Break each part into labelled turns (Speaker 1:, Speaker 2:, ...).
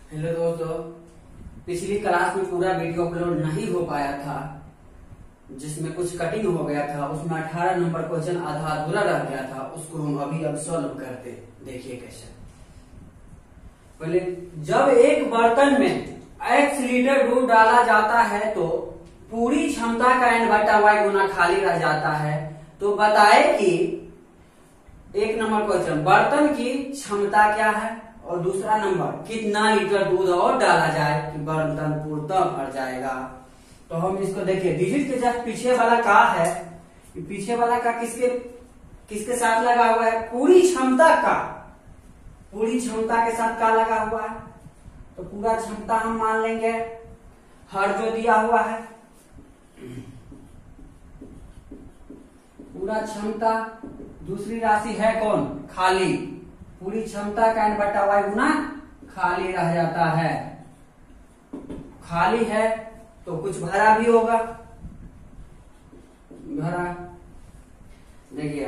Speaker 1: Hello दोस्तों, पिछली class में पूरा वीडियो अपलोड नहीं हो पाया था, जिसमें कुछ कटिंग हो गया था। उसमें 18 नंबर क्वेश्चन आधा अधूरा रह गया था। उसको हम अब सॉल्व करते। देखिए कैसे। पहले, जब एक बर्तन में x लीटर दूध डाला जाता है तो पूरी क्षमता का n/y गुना खाली रह जाता है। तो बताए कि एक नंबर क्वेश्चन, बर्तन की क्षमता क्या है, और दूसरा नंबर, कितना लीटर दूध और डाला जाए कि बर्तन पूर्णतः भर जाएगा। तो हम इसको देखिए, डिजिट के जस्ट पीछे वाला का है, पीछे वाला का किसके साथ लगा हुआ है? पूरी क्षमता का, पूरी क्षमता के साथ का लगा हुआ है। तो पूरा क्षमता हम मान लेंगे हर जो दिया हुआ है, पूरा क्षमता। दूसरी राशि है कौन? खाली। पूरी क्षमता का n/y गुना खाली रह जाता है। खाली है तो कुछ भरा भी होगा, भरा। देखिए,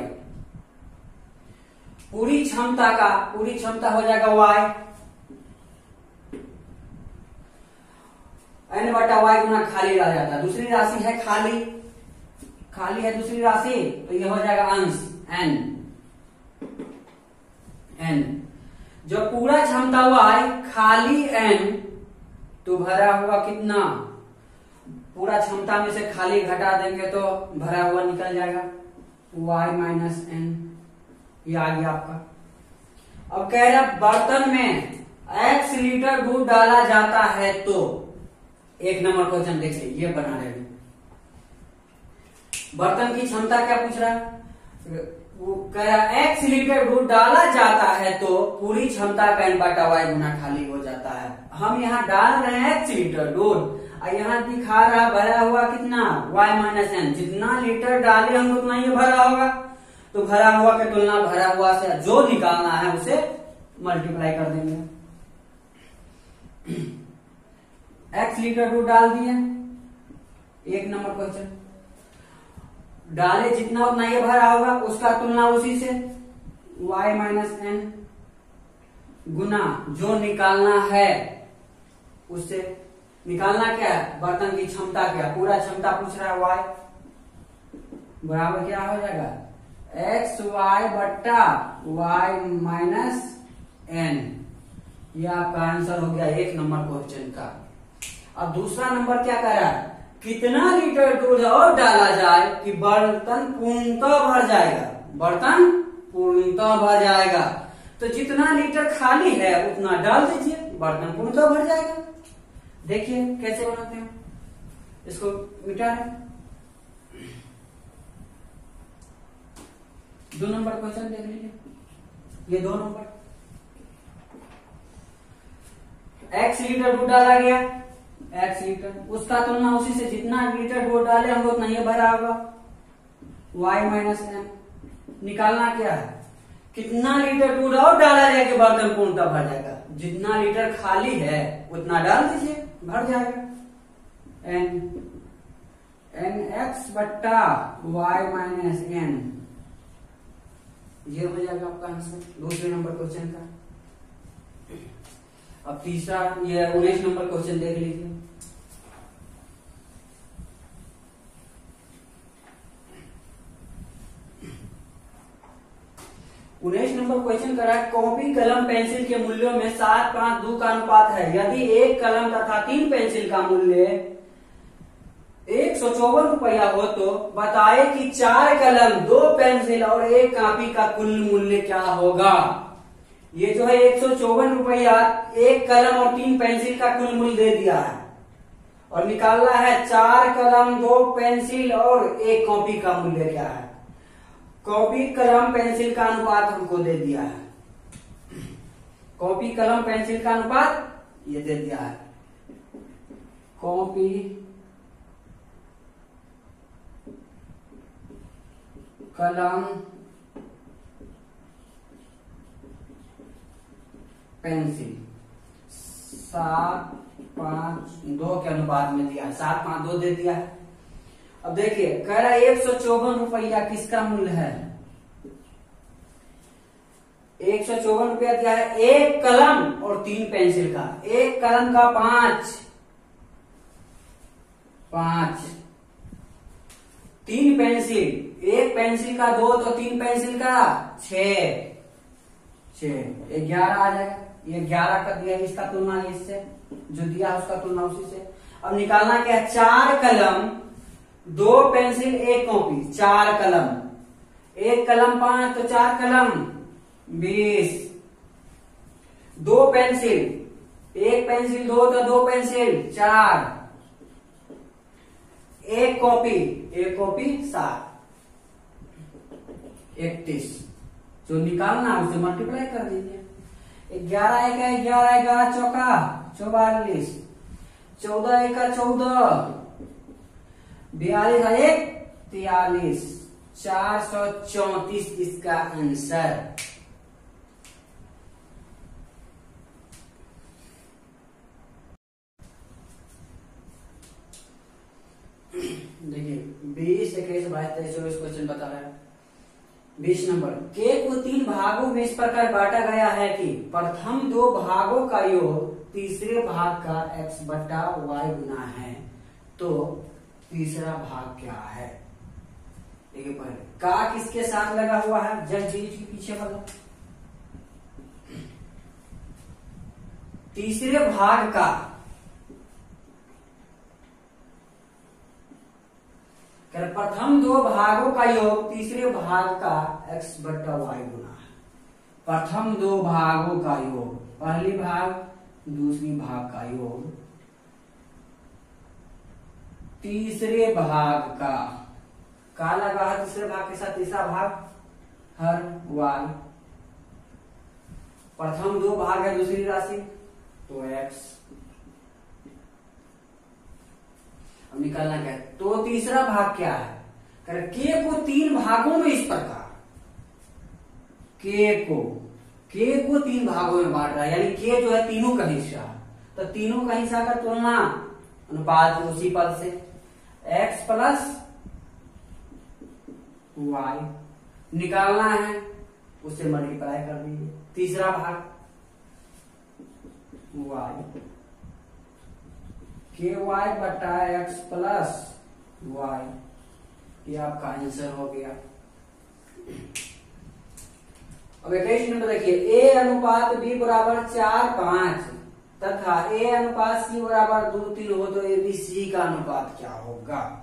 Speaker 1: पूरी क्षमता हो जाएगा y, n/y गुना खाली रह जाता है। दूसरी राशि है खाली है दूसरी राशि, तो यह हो जाएगा अंश n। जो पूरा क्षमता y, खाली n, तो भरा हुआ कितना? पूरा क्षमता में से खाली घटा देंगे तो भरा हुआ निकल जाएगा y माइनस n। ये आ गया आपका। अब कह रहा बर्तन में x लीटर दूध डाला जाता है तो एक नंबर क्वेश्चन देखिए, ये बना रहे। बर्तन की क्षमता क्या पूछ रहा है? वो कह रहा x लीटर दूध डाला जाता है तो पूरी क्षमता का n/y गुना खाली हो जाता है। हम यहाँ डाल रहे हैं x लीटर दूध, और यहाँ दिखा रहा भरा हुआ कितना? y minus n। जितना लीटर डाले हम उतना ही भरा होगा। तो भरा हुआ के तुलना भरा हुआ से जो निकालना है उसे मल्टीप्लाई कर देंगे। x लीटर दूध डाल दिए, एक नंबर क्वेश्चन। डाले जितना उतना ये भरा होगा, उसका तुलना उसी से y माइनस n गुना जो निकालना है उससे। निकालना क्या है? बर्तन की क्षमता क्या? पूरा क्षमता पूछ रहा है y, बराबर क्या हो जाएगा? xy बट्टा y माइनस n। ये आपका आंसर हो गया एक नंबर क्वेश्चन का। अब दूसरा नंबर क्या कर रहा है? कितना लीटर दूध और डाला जाए कि बर्तन पूर्णतः भर जाएगा? बर्तन पूर्णतः भर जाएगा। तो जितना लीटर खाली है उतना डाल दीजिए, बर्तन पूर्णतः भर जाएगा। देखिए कैसे बनाते हैं, इसको मिटा रहे। 2 नंबर क्वेश्चन देख लीजिए, ये 2 नंबर। x लीटर दूध डाला गया, x लीटर, उसका तुलना उसी से जितना लीटर दूध डाले हम उतना ये भरा होगा y माइनस n। निकालना क्या है? कितना लीटर दूध और डाला जाए कि बर्तन पूर्णतः भर जाएगा? जितना लीटर खाली है उतना डाल दीजिए, भर जाएगा। nx बट्टा y माइनस n, ये हो जाएगा आपका आंसर दूसरे नंबर क्वेश्चन का। अब तीसरा, ये 19 नंबर क्वेश्चन देख लीजिए। उन्नीस नंबर क्वेश्चन कर रहा है, कॉपी कलम पेंसिल के मूल्यों में 7:5:2 का अनुपात है। यदि एक कलम तथा 3 पेंसिल का मूल्य 154 रुपया हो तो बताए कि 4 कलम, 2 पेंसिल और 1 कॉपी का कुल मूल्य क्या होगा। ये जो है 154 रुपया, 1 कलम और 3 पेंसिल का कुल मूल्य दे दिया है, और निकालना है 4 कलम, 2 पेंसिल और 1 कॉपी का मूल्य क्या है। कॉपी कलम पेंसिल का अनुपात हमको दे दिया है। कॉपी कलम पेंसिल का अनुपात ये दे दिया है। कॉपी कलम पेंसिल 7:5:2 के अनुपात में दिया है। 7:5:2 दे दिया है। अब देखिए, कह रहा है 154 रुपया किसका मूल्य है? 154 दिया है। एक कलम और 3 पेंसिल का, एक कलम का 5, 3 पेंसिल, एक पेंसिल का 2 तो 3 पेंसिल का 6, 11 आ जाएगा। ये 11 का दिया, इसका तुलना इससे, जो दिया उसका तुलना उसी से। अब निकालना क्या है, 4 कलम 2 पेंसिल 1 कॉपी, 4 कलम, एक कलम 5 तो 4 कलम 20, 2 पेंसिल, एक पेंसिल 2 तो 2 पेंसिल 4, एक कॉपी 7, 31। जो निकालना है उसे मल्टीप्लाई कर दीजिए। 11 एक है 11, 11 चौका 44, 14 एक 14, 42 एक 43, 434 इसका आंसर। देखिए 20, 21, 22, 23, 24 क्वेश्चन बता रहा है। 20 नंबर, के को 3 भागों में इस प्रकार बांटा गया है कि प्रथम 2 भागों का योग तीसरे भाग का x बटा y गुना है, तो तीसरा भाग क्या है? देखिए पहले का किसके साथ लगा हुआ है, जस्ट जीज के पीछे वाला। तीसरे भाग का प्रथम 2 भागों का योग तीसरे भाग का x बटा y गुना है। प्रथम 2 भागों का योग, पहली भाग दूसरी भाग का योग तीसरे भाग का लगा है तीसरे भाग के साथ, तीसरा भाग हर y, प्रथम 2 भाग है दूसरी राशि तो x। अब निकालना क्या है, तो तीसरा भाग क्या है, के को 3 भागों में इस प्रकार, के को 3 भागों में बांट रहा है, यानी के जो है तीनों का हिस्सा, तो तीनों का हिस्सा का तुलना अनुपात उसी पद से x प्लस y निकालना है, उसे मल्टीप्लाई कर दीजिए। तीसरा भाग y, के वाई बटा x प्लस y, ये आपका आंसर हो गया। अब 21 नंबर देखिए, a अनुपात b बराबर 4:5 तथा a अनुपात c बराबर 2:3 हो तो a b c का अनुपात क्या होगा?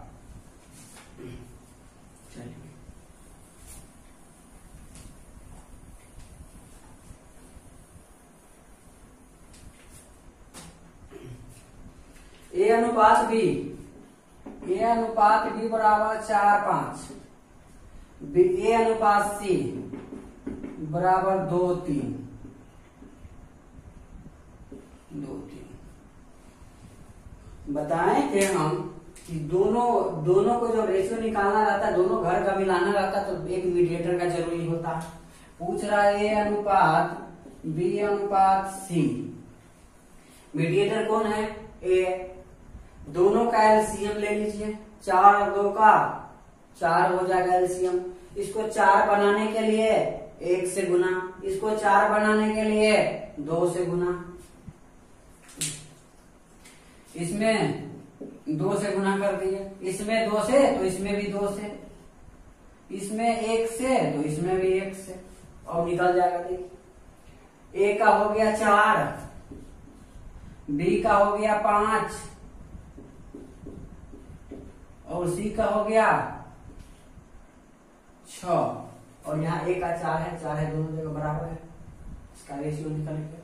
Speaker 1: ए अनुपात बी बराबर 4:5, ए अनुपात सी बराबर 2:3, बताएं कि हम कि दोनों को जब रेशियो निकालना रहता है, दोनों घर का मिलाना रहता है, तो एक मीडिएटर का जरूरी होता है। पूछ रहा है ए अनुपात बी अनुपात सी, मीडिएटर कौन है? ए। दोनों का एलसीएम ले लीजिए, 4 और 2 का 4 हो जाएगा एलसीएम। इसको 4 बनाने के लिए 1 से गुना, इसको 4 बनाने के लिए 2 से गुना, इसमें 2 से गुना कर दिए, इसमें 2 से तो इसमें भी 2 से, इसमें 1 से तो इसमें भी 1 से, और निकल जाएगा। देखिए ए का हो गया 4, बी का हो गया 5 और सी का हो गया 6, और यहाँ ए का 4 है, दोनों जगह बराबर है, इसका रेशियो निकालेंगे।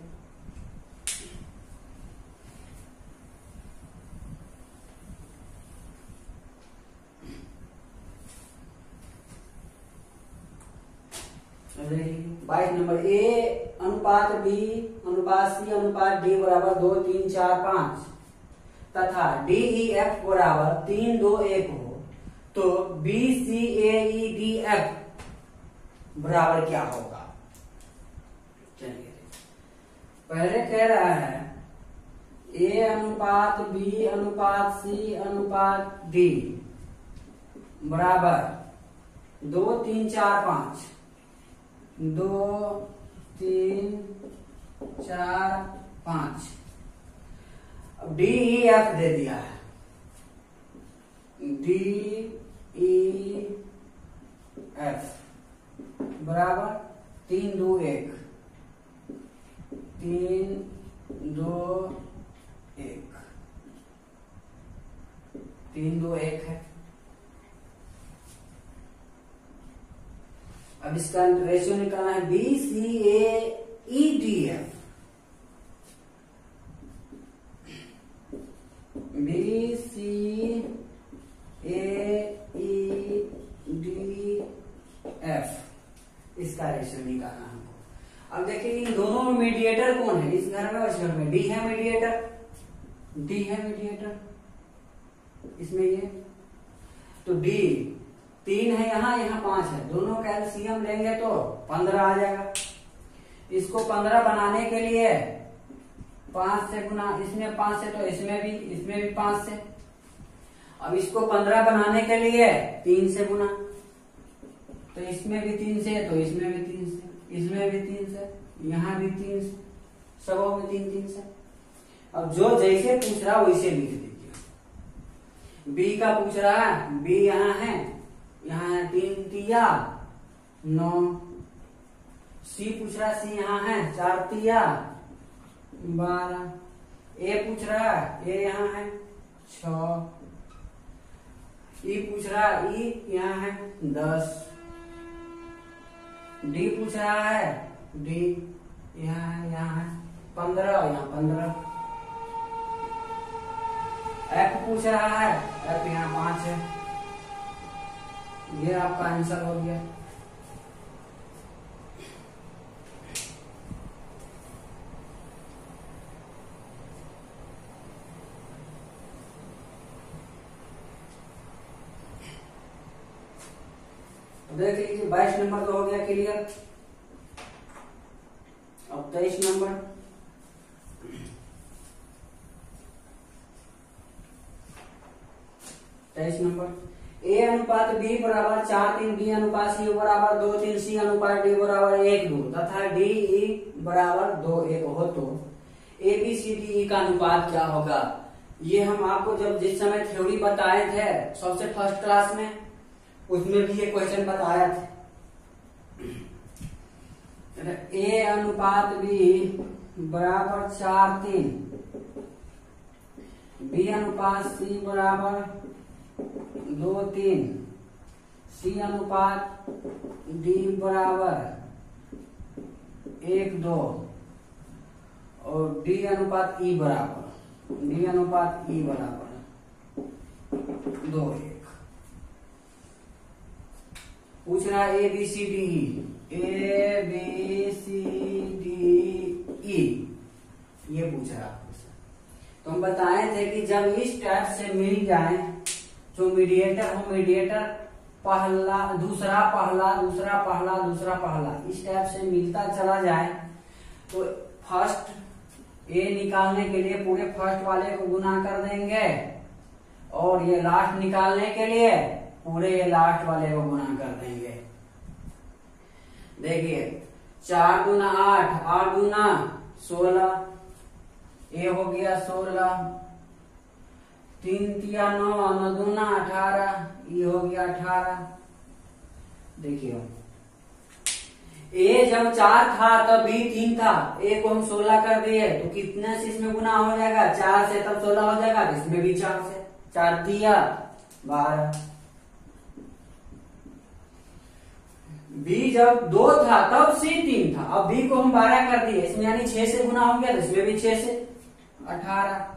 Speaker 1: बाईस नंबर, ए अनुपात बी अनुपात सी अनुपात डी बराबर 2, 3, 4, 5 तथा डी ई एफ बराबर 3, 2, 1 हो तो B C A E D F बराबर क्या होगा? चलिए पहले कह रहा है ए अनुपात बी अनुपात सी अनुपात डी बराबर 2, 3, 4, 5, 2, 3 4 5। अब डी ई एफ दे दिया है, डी ई एफ बराबर 3 2 1, 3 2 1, 3 2 1 है। अब इसका रेशियो निकालना है, B C A E D F, B C A E D F, इसका रेशियो निकालना हमको। अब देखिए इन दोनों में मीडिएटर कौन है, इस घर में और इस घर में, डी है मीडिएटर, डी है मीडिएटर इसमें ये, तो डी 3 है यहाँ, यहाँ 5 है, दोनों का एलसीएम लेंगे तो 15 आ जाएगा। इसको 15 बनाने के लिए 5 से गुना, इसमें 5 से तो इसमें भी 5 से। अब इसको 15 बनाने के लिए 3 से गुना, तो इसमें भी 3 से, तो इसमें भी 3 से, इसमें भी 3 से, यहाँ भी 3 से, सबों में 3 3 से। अब जो जैसे पूछ रहा वैसे लिख दीजिए। बी का पूछ रहा है, बी यहाँ है, यहाँ है 3 तिया 9। सी पूछ रहा है, सी यहाँ है 4 तिया 12। ए पूछ रहा है, ए यहाँ है 6। ई पूछ रहा है, ई यहाँ है 10। डी पूछ रहा है, डी यहाँ है 15, यहाँ 15। एफ पूछ रहा है, एफ यहाँ 5 है। ये आपका आंसर हो गया। तो देख लीजिए 22 नंबर तो हो गया क्लियर। अब 23 नंबर, ए अनुपात बी बराबर 4 3, बी अनुपात सी बराबर 2 3, सी अनुपात डी बराबर 1 2 तथा डी ई बराबर 2 1 हो तो ए बी सी डी ई का अनुपात क्या होगा। ये हम आपको जब जिस समय थ्योरी बताए थे सबसे फर्स्ट क्लास में, उसमें भी ये क्वेश्चन बताया था। ए अनुपात बी बराबर 4 3, बी अनुपात सी बराबर 2 3, सी अनुपात डी बराबर 1 2 और डी अनुपात ई बराबर 2 1। पूछ रहा है A B C D E, A B C D E, ये पूछ रहा है। तो हम बताए थे कि जब इस टाइप से मिल जाए, जो मीडिएटर हो, मीडिएटर पहला दूसरा पहला दूसरा पहला दूसरा पहला इस टाइप से मिलता चला जाए, तो फर्स्ट ए निकालने के लिए पूरे फर्स्ट वाले को गुना कर देंगे और ये लास्ट निकालने के लिए पूरे ये लास्ट वाले को गुना कर देंगे। देखिए 4 दूना 8, 8 दूना 16, ए हो गया 16, 3 तिया 9, 9 दूना 18, ये हो गया 18। देखिए ए जब 4 था तब बी 3 था, ए को हम 16 कर दिए तो कितने से इसमें गुना हो जाएगा, 4 से तब 16 हो जाएगा, तो इसमें भी 4 से, 4 तिया 12। बी जब 2 था तब सी 3 था, अब बी को हम 12 कर दिए, इसमें यानी 6 से गुना हो गया, तो इसमें भी 6 से 18।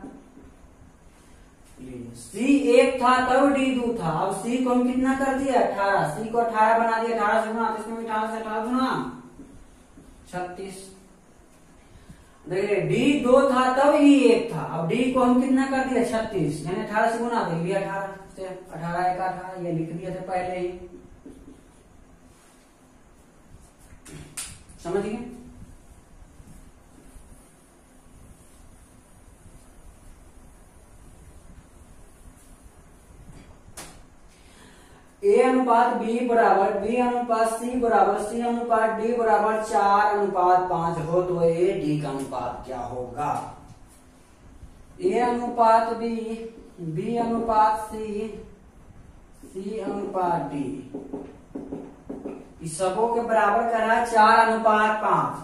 Speaker 1: सी 1 था तब डी 2 था, अब सी को हम कितना कर दिया 18, सी को 18 बना दिया, 18 से गुना, तो इसमें भी 18 से 18 गुना 36। देखिए डी 2 था तब ई 1 था, अब डी को हम कितना कर दिया 36, यानी 18 से गुना, तो ये 18 से 18 1 18, ये लिख दिया था पहले ही। समझ गए। ए अनुपात बी बराबर बी अनुपात सी बराबर सी अनुपात डी बराबर 4:5 हो तो ए डी का अनुपात क्या होगा? ए अनुपात बी, बी अनुपात सी, सी अनुपात डी, इस सबों के बराबर करा 4:5,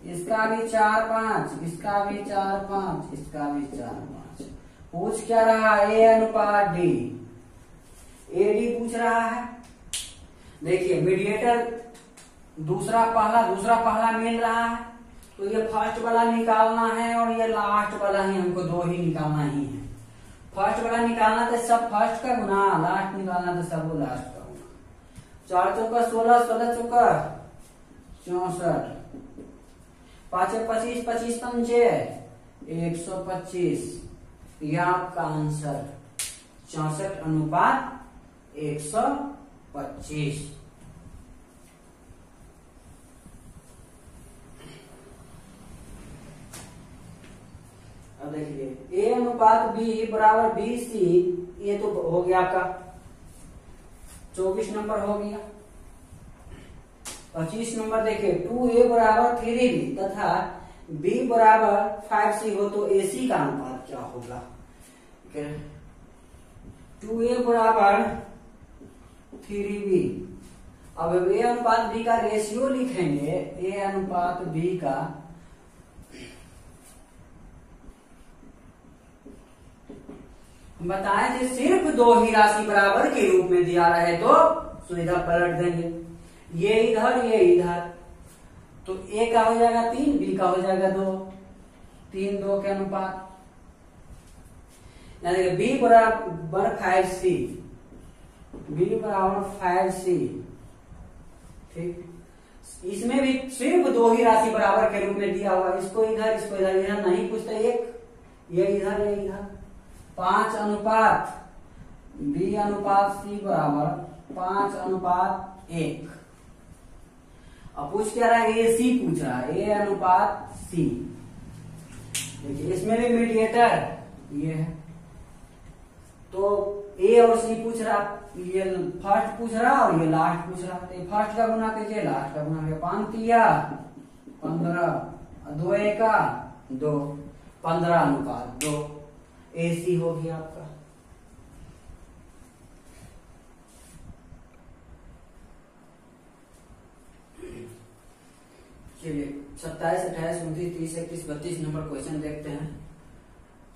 Speaker 1: इसका भी 4:5, इसका भी 4:5, इसका भी 4:5। पूछ क्या रहा? ए अनुपात डी, एडी पूछ रहा है। देखिए मीडिएटर दूसरा पहला मिल रहा है, तो ये फर्स्ट वाला निकालना है और ये लास्ट वाला ही, हमको दो ही निकालना ही है। फर्स्ट वाला निकालना तो सब फर्स्ट का गुना, लास्ट निकालना तो सब लास्ट का गुना। 4 चौका 16, 16 चौका 64, 5 25, 25 पंचे 125। यह आपका आंसर 64:125। अब देखिए ए अनुपात बी बराबर बी सी, ये तो हो गया आपका 24 नंबर हो गया। 25 नंबर देखिए 2a बराबर 3b तथा b बराबर 5c हो तो ac का अनुपात क्या होगा? 2a बराबर 3b। अब a अनुपात b का रेशियो लिखेंगे, a अनुपात b का बताएं थे सिर्फ दो ही राशि बराबर के रूप में दिया रहे तो सुविधा पलट देंगे, ये इधर ये इधर, तो a का हो जाएगा 3, b का हो जाएगा 2, 3 2 के अनुपात। यानी कि b बराबर 5c, b बराबर 5c। ठीक, इसमें भी सिर्फ दो ही राशि बराबर के रूप में दिया हुआ, इसको इधर इधर नहीं पूछते, एक ये इधर ये इधर। 5 अनुपात b अनुपात c बराबर 5:1। अब पूछ क्या रहा है? ए सी पूछ रहा है, ए अनुपात सी। देखिए इसमें भी मीडिएटर ये है, तो ए और सी पूछ रहा, ये फर्स्ट पूछ रहा और ये लास्ट पूछ रहा। तो फर्स्ट का गुना कीजिए, लास्ट का गुना कीजिए। 5 तिया 15, 2 एका 2, 15:2। ए सी हो गया आपका। चलिए 27, 28, 29, 30, 31, 32 नंबर क्वेश्चन देखते हैं।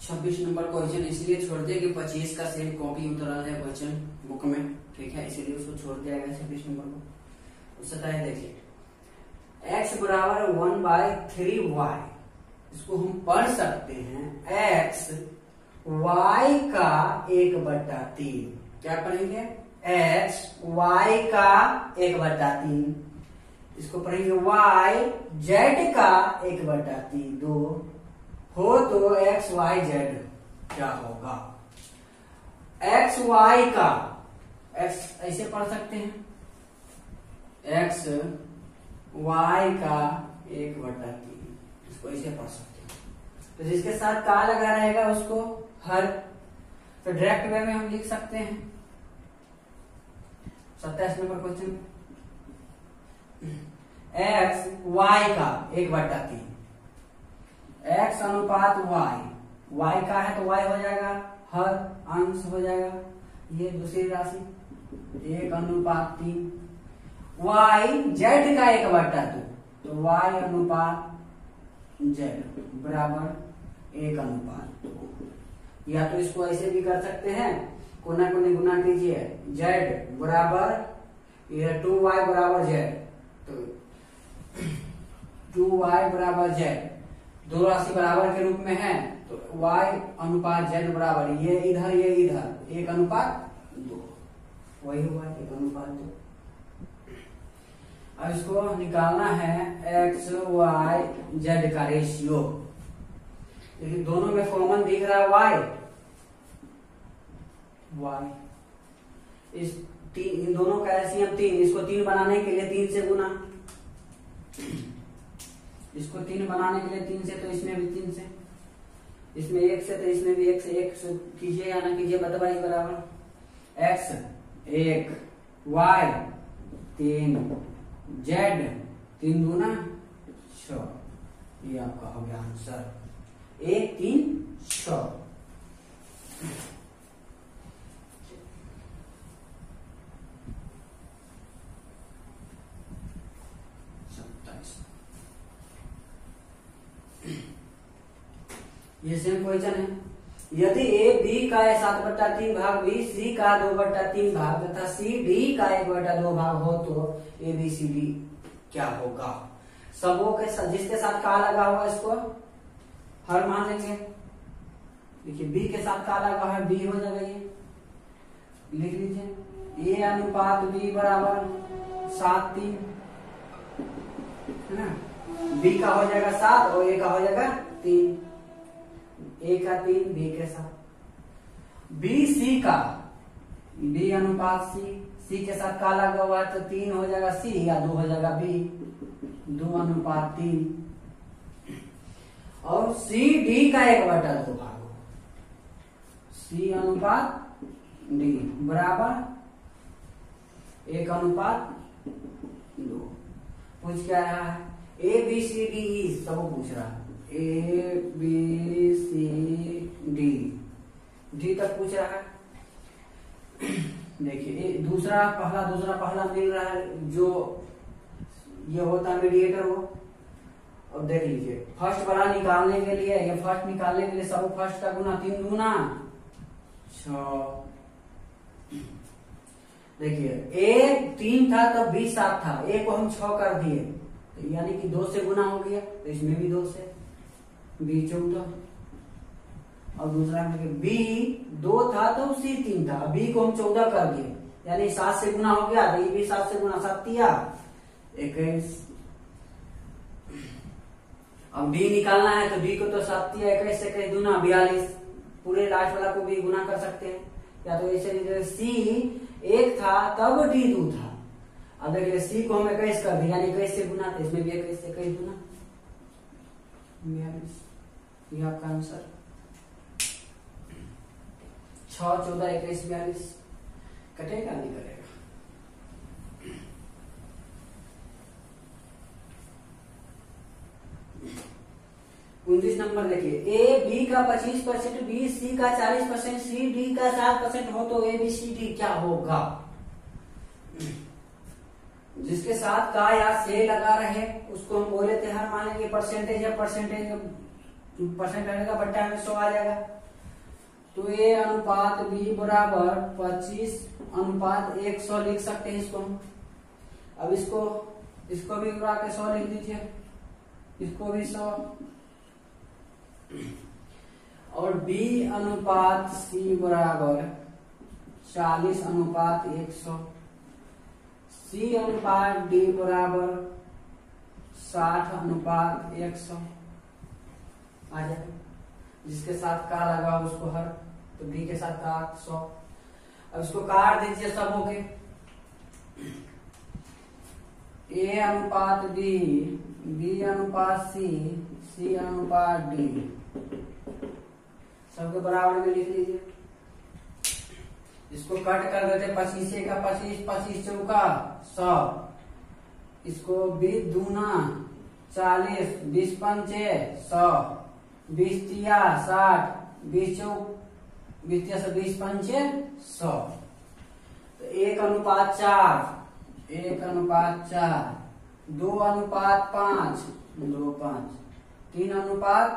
Speaker 1: 26 नंबर क्वेश्चन इसलिए छोड़ दिया कि 25 का सेम कॉपी उतरा है क्वेश्चन बुक में, ठीक है, इसीलिए उसको छोड़ दिया गया 26 नंबर को। 27 देखिए, x बराबर 1/3y, इसको हम पढ़ सकते हैं x y का 1/3। क्या पढ़ेंगे? x y का 1/3, इसको पढ़ेंगे y z का 1/3 हो तो x y z क्या होगा? x y का x ऐसे पढ़ सकते हैं, x y का 1/3, इसको ऐसे पढ़ सकते हैं। तो जिसके साथ का लगा रहेगा उसको हर, तो डायरेक्ट वे में हम लिख सकते हैं। 27 नंबर क्वेश्चन, x y का 1/3, x अनुपात y का है तो y हो जाएगा, हर अंश हो जाएगा, ये दूसरी राशि 1/3। y z का 1/2, तो y अनुपात z बराबर 1/2। या तो इसको ऐसे भी कर सकते हैं, कोना कोने गुना कीजिए, z बराबर ये 2y बराबर z, तो 2y बराबर z, दो राशि बराबर के रूप में है, तो y अनुपात z बराबर ये इधर 1/2, वही हुआ 1/2। अब इसको निकालना है x y z का रेशियो। लेकिन दोनों में कॉमन दिख रहा है y, इन दोनों का एलसीएम 3, इसको 3 बनाने के लिए 3 से गुना, इसको 3 बनाने के लिए 3 से, तो इसमें भी 3 से, इसमें 1 से, तो इसमें भी 1 से कीजिए या ना कीजिए, बराबर x 1 y 3, z 3 दूना 6। ये आपका हो गया आंसर 1 3 6। ये सेम क्वेश्चन है। यदि ए बी का 7/3 भाग, बी सी का 2/3 भाग तथा सी डी का 1/2 भाग हो तो ए बी सी डी क्या होगा? सबों के साथ जिसके साथ का लगा हुआ इसको हर मान लेंगे। देखिए बी के साथ का लगा है, बी हो जाएगा, ये लिख लीजिए। ए अनुपात बी बराबर 7/3 है ना। बी का हो जाएगा 7 और ए का हो जाएगा 3। ए का 3 बी के साथ। बी सी का, बी अनुपात सी के साथ का लगा हुआ है तो 3 हो जाएगा सी या 2 हो जाएगा बी, 2/3। और सी डी का 1/2 भाग हो, सी अनुपात डी बराबर 1/2। पूछ क्या रहा है? ए बी सी डी ई सब पूछ रहा है। A B C D D तक पूछ रहा है। देखिए दूसरा पहला मिल रहा है, जो ये होता है मीडिएटर वो। और देख लीजिए फर्स्ट वाला निकालने के लिए, या फर्स्ट निकालने के लिए सब फर्स्ट का गुना 3 दूना 6। देखिए ए 3 था तब बी 7 था, ए को हम 6 कर दिए तो यानी कि 2 से गुना हो गया, तो इसमें भी 2 से, बी 14। और दूसरा में बी 2 था तो सी 3 था, बी को हम 14 कर दिए यानी 7 से गुना हो गया, तो ये भी 7 से गुना, 7 तिया 21। अब बी निकालना है तो बी को तो 7 तिया 21 से 21 दूना 42। पूरे लास्ट वाला को भी गुना कर सकते हैं, या तो ऐसे सी 1 था तब डी 2 था। अब देखिए सी को हम 21 कर दिया यानी 21 से गुना, तो इसमें भी 21 से 21 गुना 42। ये आपका आंसर 6 14 21 42 कटेगा नहीं करेगा। 29 नंबर देखिए, ए बी का 25%, बी सी का 40%, सी डी का 7% हो तो ए बी सी डी क्या होगा? जिसके साथ का या से लगा रहे उसको हम बोले थे हर मानेंगे परसेंटेज या परसेंटेज का बट्टा में 100 आ जाएगा। तो ए अनुपात बी बराबर 25/100 लिख सकते हैं इसको हम। अब इसको भी उड़ा के 100 लिख दीजिए, इसको भी 100। और बी अनुपात सी बराबर 40/100, सी अनुपात डी बराबर 60/100 आ जाए। जिसके साथ का लगा उसको हर, तो बी के साथ का 100। अब इसको काट दीजिए सब हो के। ए अनुपात बी, बी अनुपात सी, सी अनुपात डी सबके बराबर में लिख लीजिए। इसको कट कर देते 25 का 25, 25 चौका 100। इसको 20 दूना 40, 20 पंचे 100, 20 तिया 60, 20 चौक 20 तिया से 20 पंचे 100। तो 1/4, 1/4, 2/5, 2/5, 3/5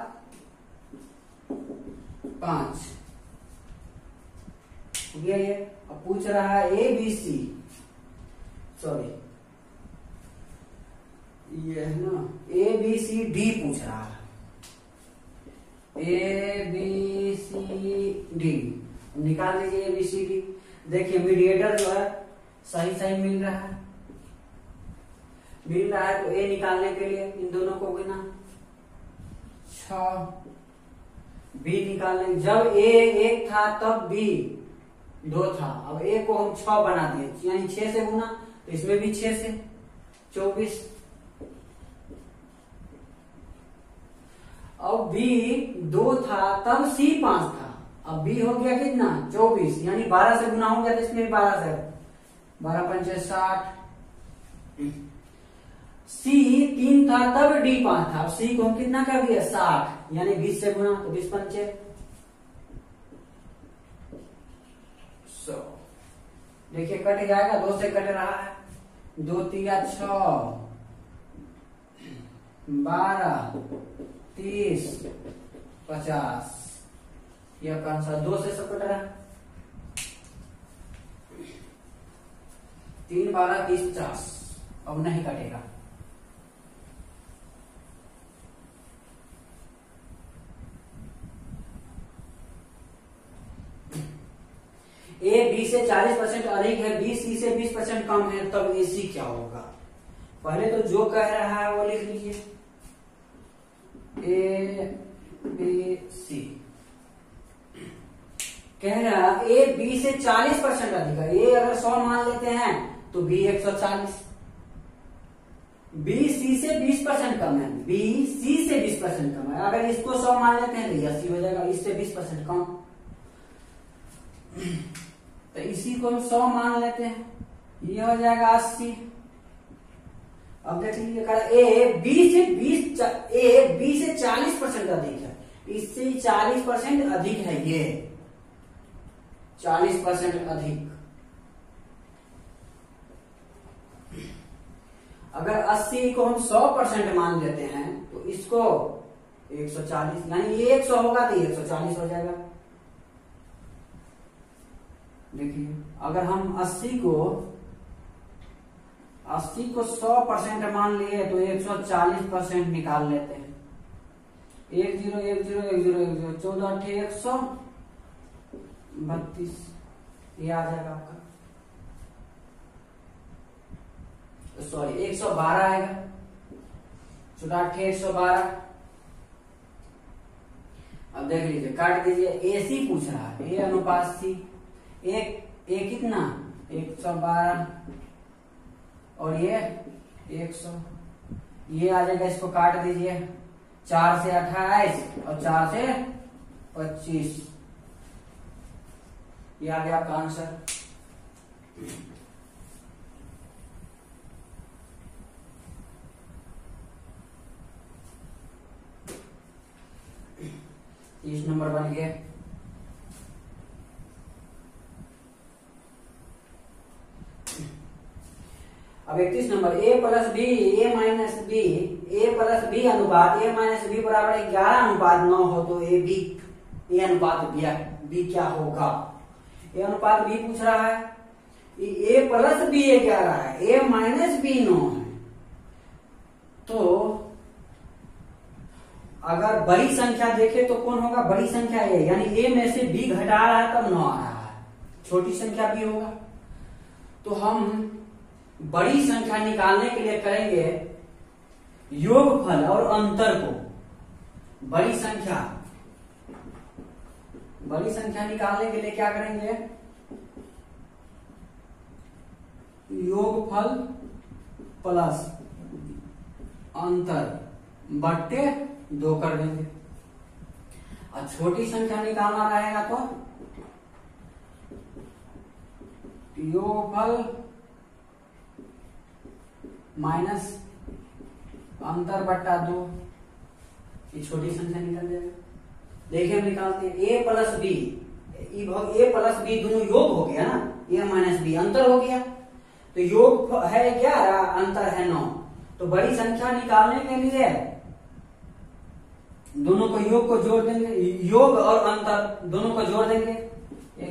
Speaker 1: हो गया ये। अब पूछ रहा है ए बी सी, सॉरी ये है ना, ए बी सी डी पूछ रहा है। ए बी सी डी निकाल लीजिए। ए बी सी डी देखिए मीडिएटर जो है सही मिल रहा है, तो ए निकालने के लिए इन दोनों को गिना 6। बी निकालने, जब ए 1 था तब बी 2 था, अब ए को हम 6 बना दिए यानी 6 से गुना, तो इसमें भी 6 से 24। अब बी 2 था तब सी 5 था, अब बी हो गया कितना 24 यानी 12 से गुना हो गया, तो इसमें भी 12 से 12 पंचे 60। सी 3 था तब डी 5 था, अब सी को हम कितना कर दिया 60, यानी 20 से गुना, तो 20 पंचे 100। देखिए कट जाएगा, 2 से कट रहा है, 2 तिया 6, 12, 30, 50, यह कौन सा 2 से सब कट रहा है, 3, 12, 30, 50, अब नहीं कटेगा। ए बी से 40% अधिक है, बी सी से 20% कम है, तब ए सी क्या होगा? पहले तो जो कह रहा है वो लिख लीजिए, ए बी सी कह रहा ए बी से 40% अधिक है, ए अगर 100 मान लेते हैं तो बी 140, बी सी से 20% कम है, बी सी से 20% कम है, अगर इसको 100 मान लेते हैं तो 80 हो जाएगा, इससे 20% कम, तो इसी को हम 100 मान लेते हैं, ये हो जाएगा 80। अब देख लीजिए ए बी से 40% अधिक है, इससे 40% अधिक है, ये 40% अधिक। अगर 80 को हम 100% मान लेते हैं तो इसको 140, यानी ये 100 होगा तो ये 140 हो जाएगा। देखिए अगर हम 80 को 100% मान लिए तो 140% निकाल लेते हैं, 1 0 1 0 1 0 1 0, 14 8 132, ये आ जाएगा आपका, सॉरी 112 आएगा, 14 8 112। अब देख लीजिए काट दीजिए, ए सी पूछ रहा है, ए अनुपात सी, ए कितना 112 और ये 100, ये आ जाएगा, इसको काट दीजिए, 4 से 28 और 4 से 25, ये आ गया आपका आंसर। इस नंबर बन गया। अब 31 नंबर, ए प्लस बी ए माइनस बी, ए प्लस बी अनुपात ए माइनस बी बराबर 11 अनुपात 9 हो तो ए बी, ए अनुपात बी क्या होगा? ए अनुपात बी पूछ रहा है, ए प्लस बी 11 है, ए माइनस बी 9 है, तो अगर बड़ी संख्या देखे तो कौन होगा? बड़ी संख्या ए, यानी ए में से बी घटा रहा है तब 9 आ रहा है, छोटी संख्या बी होगा। तो हम बड़ी संख्या निकालने के लिए करेंगे योगफल और अंतर को, बड़ी संख्या निकालने के लिए क्या करेंगे? योगफल प्लस अंतर बट्टे 2 कर देंगे, और छोटी संख्या निकालना रहेगा तो योगफल माइनस अंतर बट्टा 2, ये छोटी संख्या निकल जाएगा। देखिए हम निकालते हैं, ए प्लस बी, ए प्लस बी दोनों योग हो गया ना, ए माइनस बी अंतर हो गया, तो योग है 11 अंतर है 9, तो बड़ी संख्या निकालने के लिए दोनों को योग को जोड़ देंगे, योग और अंतर दोनों को जोड़ देंगे,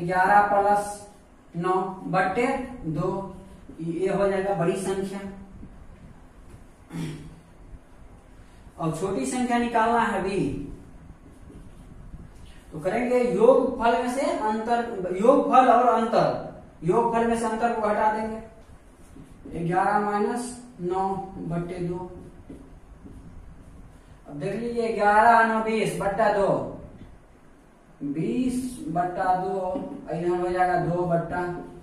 Speaker 1: 11 प्लस 9 बट्टे 2, ये हो जाएगा बड़ी संख्या। और छोटी संख्या निकालना है बी, तो करेंगे योगफल में से अंतर, योगफल और अंतर, योगफल में से अंतर को हटा देंगे, 11 माइनस 9 बट्टे 2। अब देख लीजिए 11 9 20 बट्टा 2, 20 बट्टा 2, इधर हो जाएगा 2 बट्टा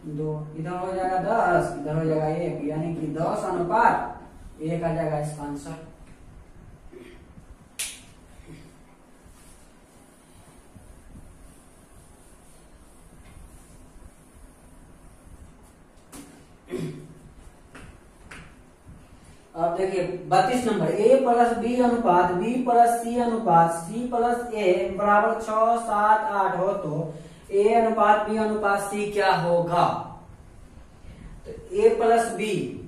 Speaker 1: 2, इधर हो जाएगा 10, इधर हो जाएगा 1, यानी कि 10 अनुपात 1 आ जाएगा इसका आंसर। अब देखिए 32 नंबर, ए प्लस बी अनुपात बी प्लस सी अनुपात सी प्लस ए बराबर 6, 7, 8 हो तो ए अनुपात बी अनुपात सी क्या होगा? तो A plus B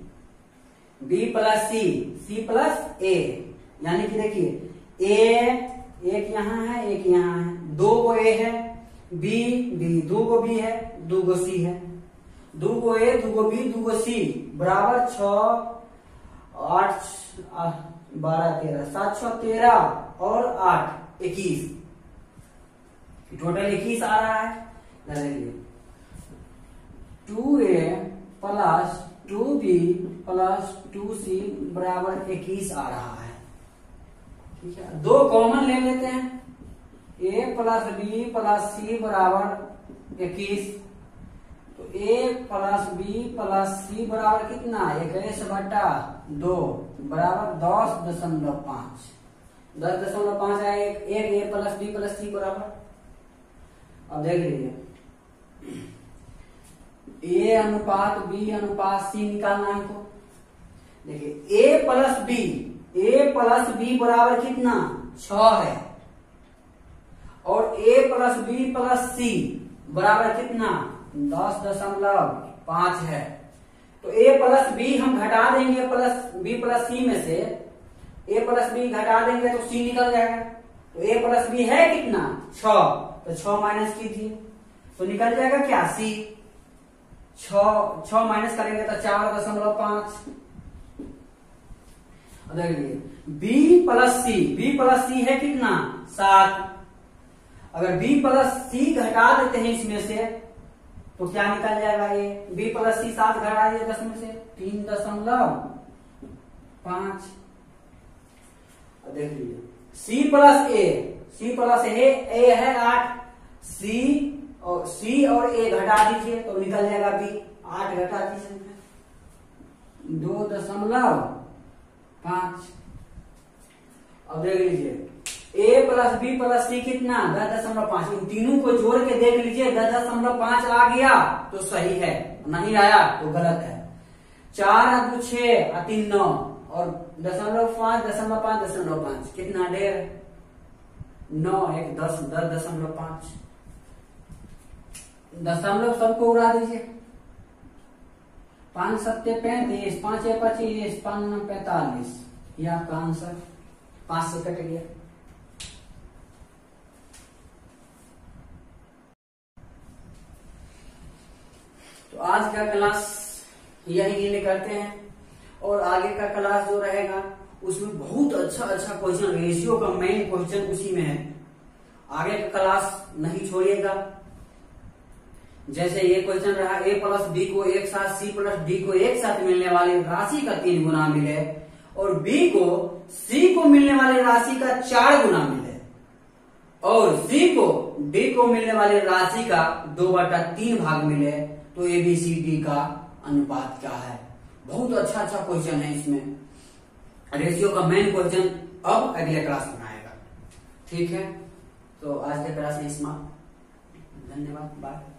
Speaker 1: plus C plus A, यानी कि देखिए ए एक यहाँ है एक यहाँ है, 2 को ए है, बी 2 को बी है, 2 को सी है, 2 को ए 2 को बी 2 को सी बराबर 6, 8, 12, 13, 7, 6, 13 और 8, 21, टोटल 21 आ रहा है। 2a plus 2b plus 2c बराबर 21 आ रहा है। ठीक है, 2 कॉमन ले लेते हैं, a प्लस बी प्लस सी बराबर 21, तो a प्लस बी प्लस सी बराबर कितना? 21/2 बराबर 10.5, 10.5 है। एक a प्लस बी प्लस सी बराबर, अब देख लीजिए ए अनुपात बी अनुपात सी निकालना है। तो देखिए ए प्लस बी बराबर कितना? 6 है, और ए प्लस बी प्लस सी बराबर कितना? 10.5 है। तो ए प्लस बी हम घटा देंगे प्लस बी प्लस सी में से, ए प्लस बी घटा देंगे तो सी निकल जाएगा। तो ए प्लस बी है कितना? 6, तो 6 माइनस कीजिए तो निकल जाएगा क्या? सी। 6 माइनस करेंगे तो 4.5। देखिए बी प्लस सी है कितना? 7। अगर बी प्लस सी घटा देते हैं इसमें से तो क्या निकल जाएगा? ये बी प्लस सी 7 घटा दिए 10 में से 3.5। देख लीजिए सी प्लस ए है 8, सी और ए घटा दीजिए तो निकल जाएगा बी। 8 घटा दीजिए 2.5। अब देख लीजिए ए प्लस बी प्लस सी कितना? 10.5। इन तीनों को जोड़ के देख लीजिए, 10.5 आ गया तो सही है, नहीं आया तो गलत है। 4 2 6 3 9 और 0.5 कितना? 1.5। 9 1 10 10.5 दशमलव सबको उड़ा दीजिए। 5 7 35, 5 25, 5 9 45, ये आपका आंसर। 5 से कट गया। तो आज का क्लास यही करते हैं, और आगे का क्लास जो रहेगा उसमें बहुत अच्छा क्वेश्चन, रेशियो का मेन क्वेश्चन उसी में है। आगे का क्लास नहीं छोड़िएगा। जैसे ये क्वेश्चन रहा, ए प्लस बी को एक साथ सी प्लस डी को एक साथ मिलने वाली राशि का 3 गुना मिले, और बी को सी को मिलने वाली राशि का 4 गुना मिले, और सी को डी को मिलने वाली राशि का 2/3 भाग मिले, तो ABCD का अनुपात क्या है? बहुत अच्छा क्वेश्चन है। इसमें रेशियो का मेन क्वेश्चन अब अगले क्लास में आएगा। ठीक है, तो आज के क्लास में समाप्त। धन्यवाद, बाय।